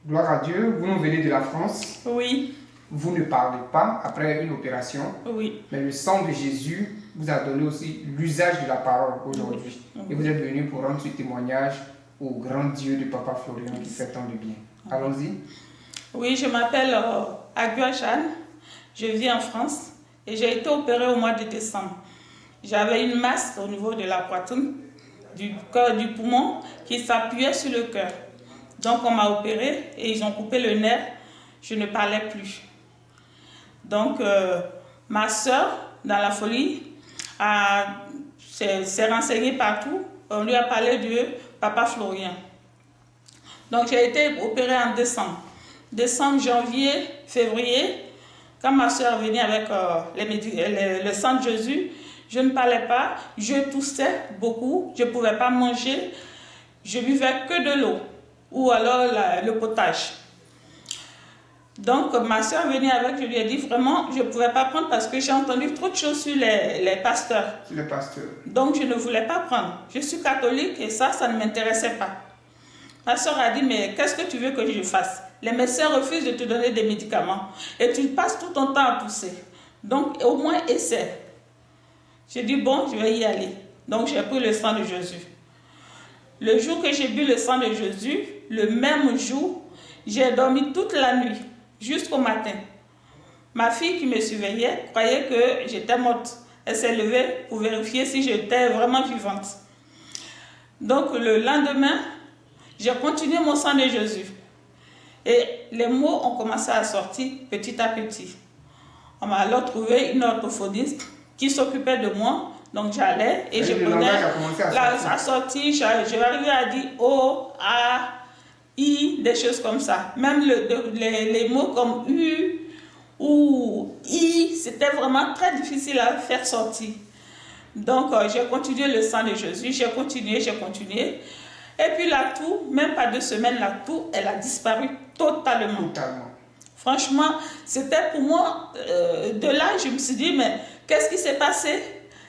Gloire à Dieu, vous nous venez de la France. Oui, Vous ne parlez pas après une opération, oui. mais le sang de Jésus vous a donné aussi l'usage de la parole aujourd'hui. Et vous êtes venu pour rendre ce témoignage au grand Dieu de Papa Florian qui fait tant de bien. Allons-y. Oui, je m'appelle Agua Jeanne, je vis en France et j'ai été opérée au mois de décembre. J'avais une masse au niveau de la poitrine, du cœur, du poumon qui s'appuyait sur le cœur. Donc on m'a opérée et ils ont coupé le nerf, je ne parlais plus. Donc ma soeur, dans la folie, s'est renseignée partout, on lui a parlé de Papa Florian. Donc j'ai été opérée en décembre. Décembre, janvier, février, quand ma soeur venait avec le sang de Jésus, je ne parlais pas, je toussais beaucoup, je ne pouvais pas manger, je buvais que de l'eau ou alors le potage. Donc ma soeur venait avec, je lui ai dit vraiment, je ne pouvais pas prendre parce que j'ai entendu trop de choses sur les pasteurs. Le pasteur. Donc je ne voulais pas prendre. Je suis catholique et ça ne m'intéressait pas. Ma soeur a dit, mais qu'est-ce que tu veux que je fasse? Les médecins refusent de te donner des médicaments et tu passes tout ton temps à tousser. Donc au moins essaie. J'ai dit, bon, je vais y aller. Donc j'ai pris le sang de Jésus. Le jour que j'ai bu le sang de Jésus, le même jour, j'ai dormi toute la nuit, jusqu'au matin. Ma fille qui me surveillait croyait que j'étais morte. Elle s'est levée pour vérifier si j'étais vraiment vivante. Donc le lendemain, j'ai continué mon sang de Jésus. Et les mots ont commencé à sortir petit à petit. On m'a alors trouvé une orthophoniste qui s'occupait de moi. Donc j'allais et je prenais la sortie. Je vais arriver à dire O, A, I, des choses comme ça. Même les mots comme U ou I, c'était vraiment très difficile à faire sortir. Donc j'ai continué le sang de Jésus, j'ai continué. Et puis la toux, même pas 2 semaines, la toux, elle a disparu totalement. Franchement, c'était pour moi, de là, je me suis dit, mais qu'est-ce qui s'est passé?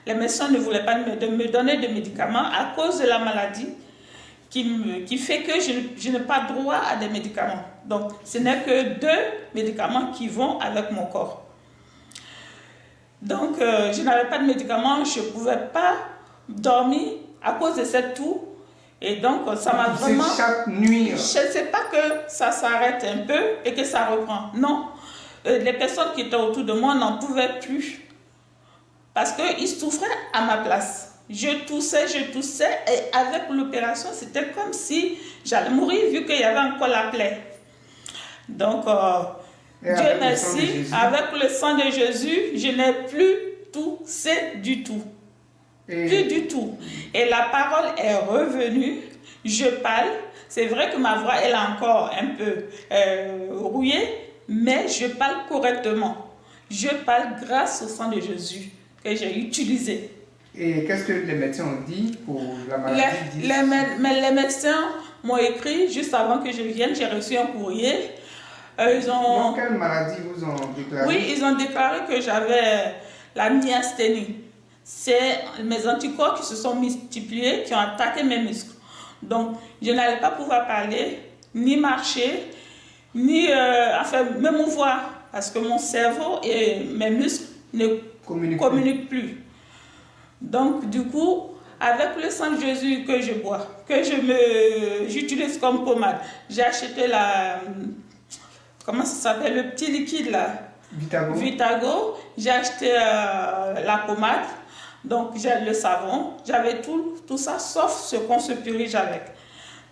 Les médecins ne voulaient pas me donner de médicaments à cause de la maladie qui fait que je n'ai pas droit à des médicaments. Donc, ce n'est que 2 médicaments qui vont avec mon corps. Donc, je n'avais pas de médicaments, je ne pouvais pas dormir à cause de cette toux. Et donc, ça m'a vraiment... chaque nuit. Je ne sais pas que ça s'arrête un peu et que ça reprend. Non. Les personnes qui étaient autour de moi n'en pouvaient plus. Parce qu'ils souffraient à ma place. Je toussais. Et avec l'opération, c'était comme si j'allais mourir vu qu'il y avait encore la plaie. Donc, Dieu merci, avec le sang de Jésus, je n'ai plus toussé du tout. Plus du tout. Et la parole est revenue. Je parle. C'est vrai que ma voix, elle est encore un peu rouillée, mais je parle correctement. Je parle grâce au sang de Jésus que j'ai utilisé. Et qu'est-ce que les médecins ont dit pour la maladie? Les médecins m'ont écrit juste avant que je vienne. J'ai reçu un courrier. Donc, quelle maladie vous ont déclaré? Oui, ils ont déclaré que j'avais la myasthénie. C'est mes anticorps qui se sont multipliés, qui ont attaqué mes muscles. Donc, je n'allais pas pouvoir parler, ni marcher, ni me mouvoir, parce que mon cerveau et mes muscles ne communiquent plus. Donc, du coup, avec le sang de Jésus que je bois, que j'utilise comme pommade, j'ai acheté comment ça s'appelle, le petit liquide là, Vitago. J'ai acheté la pommade. Donc j'ai le savon, j'avais tout ça sauf ce qu'on se purige avec.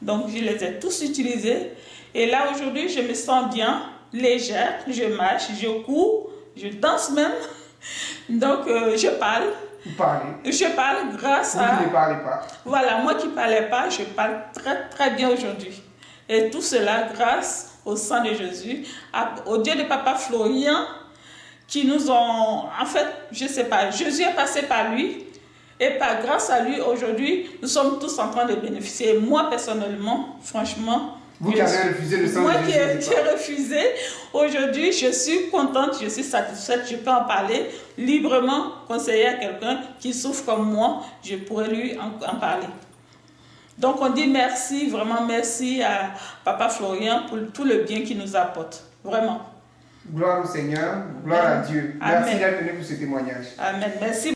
Donc je les ai tous utilisés. Et là aujourd'hui je me sens bien, légère, je marche, je cours, je danse même. Donc je parle. Vous parlez. Je parle grâce à... Vous qui ne parlez pas. Voilà, moi qui ne parlais pas, je parle très très bien aujourd'hui. Et tout cela grâce au sang de Jésus, au Dieu de Papa Florian, qui nous ont, en fait, je ne sais pas, Jésus est passé par lui, et grâce à lui, aujourd'hui, nous sommes tous en train de bénéficier. Moi, personnellement, franchement, vous qui avez refusé le sang de Jésus. Moi qui ai refusé, aujourd'hui, je suis contente, je suis satisfaite, je peux en parler librement, conseiller à quelqu'un qui souffre comme moi, je pourrais lui en parler. Donc on dit merci, vraiment merci à Papa Florian pour tout le bien qu'il nous apporte. Vraiment. Gloire au Seigneur, gloire à Dieu. Amen. Merci d'être venu pour ce témoignage. Amen. Merci.